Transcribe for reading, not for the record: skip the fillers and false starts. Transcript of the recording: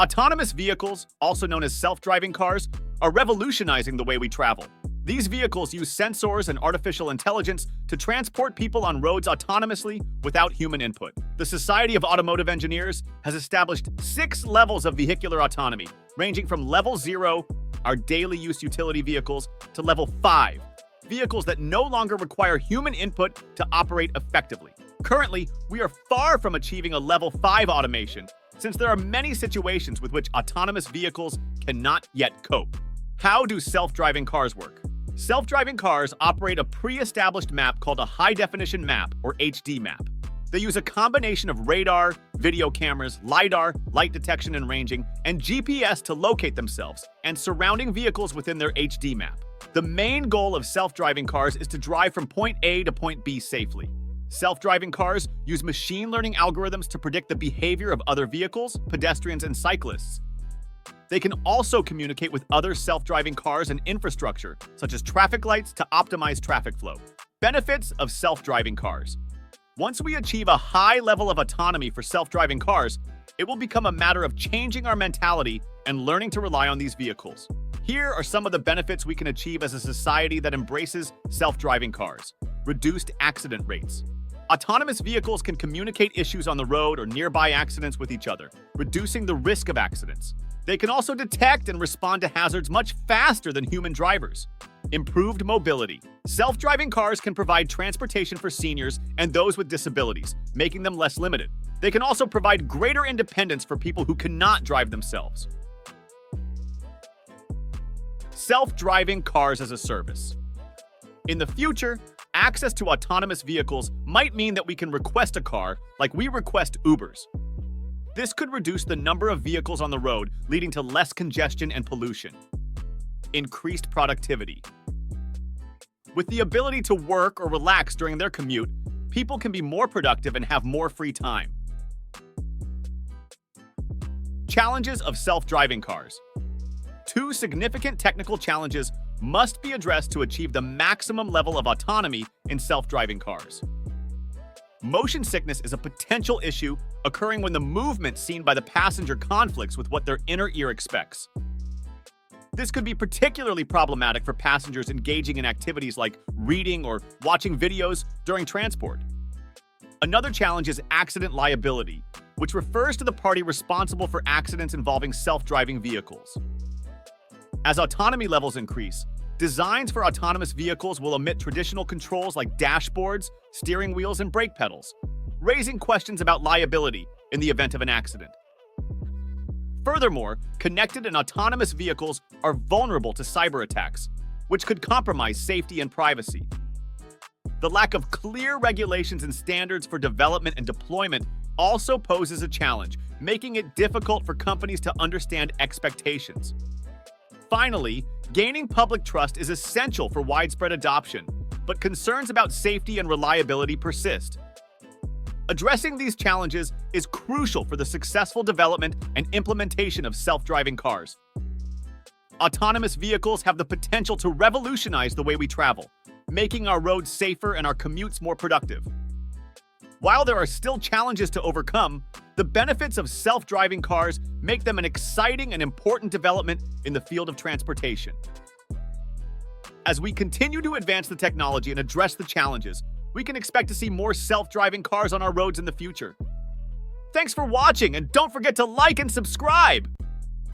Autonomous vehicles, also known as self-driving cars, are revolutionizing the way we travel. These vehicles use sensors and artificial intelligence to transport people on roads autonomously without human input. The Society of Automotive Engineers has established 6 levels of vehicular autonomy, ranging from level 0, our daily use utility vehicles, to level 5, vehicles that no longer require human input to operate effectively. Currently, we are far from achieving a level 5 automation, since there are many situations with which autonomous vehicles cannot yet cope. How do self-driving cars work? Self-driving cars operate a pre-established map called a high-definition map, or HD map. They use a combination of radar, video cameras, LiDAR, light detection and ranging, and GPS to locate themselves and surrounding vehicles within their HD map. The main goal of self-driving cars is to drive from point A to point B safely. Self-driving cars use machine learning algorithms to predict the behavior of other vehicles, pedestrians, and cyclists. They can also communicate with other self-driving cars and infrastructure, such as traffic lights, to optimize traffic flow. Benefits of self-driving cars. Once we achieve a high level of autonomy for self-driving cars, it will become a matter of changing our mentality and learning to rely on these vehicles. Here are some of the benefits we can achieve as a society that embraces self-driving cars. Reduced accident rates. Autonomous vehicles can communicate issues on the road or nearby accidents with each other, reducing the risk of accidents. They can also detect and respond to hazards much faster than human drivers. Improved mobility. Self-driving cars can provide transportation for seniors and those with disabilities, making them less limited. They can also provide greater independence for people who cannot drive themselves. Self-driving cars as a service. In the future, access to autonomous vehicles might mean that we can request a car like we request Ubers. This could reduce the number of vehicles on the road, leading to less congestion and pollution. Increased productivity. With the ability to work or relax during their commute, people can be more productive and have more free time. Challenges of self-driving cars. 2 significant technical challenges must be addressed to achieve the maximum level of autonomy in self-driving cars. Motion sickness is a potential issue occurring when the movement seen by the passenger conflicts with what their inner ear expects. This could be particularly problematic for passengers engaging in activities like reading or watching videos during transport. Another challenge is accident liability, which refers to the party responsible for accidents involving self-driving vehicles. As autonomy levels increase, designs for autonomous vehicles will omit traditional controls like dashboards, steering wheels, and brake pedals, raising questions about liability in the event of an accident. Furthermore, connected and autonomous vehicles are vulnerable to cyber attacks, which could compromise safety and privacy. The lack of clear regulations and standards for development and deployment also poses a challenge, making it difficult for companies to understand expectations. Finally, gaining public trust is essential for widespread adoption, but concerns about safety and reliability persist. Addressing these challenges is crucial for the successful development and implementation of self-driving cars. Autonomous vehicles have the potential to revolutionize the way we travel, making our roads safer and our commutes more productive. While there are still challenges to overcome, the benefits of self-driving cars make them an exciting and important development in the field of transportation. As we continue to advance the technology and address the challenges, we can expect to see more self-driving cars on our roads in the future. Thanks for watching, and don't forget to like and subscribe!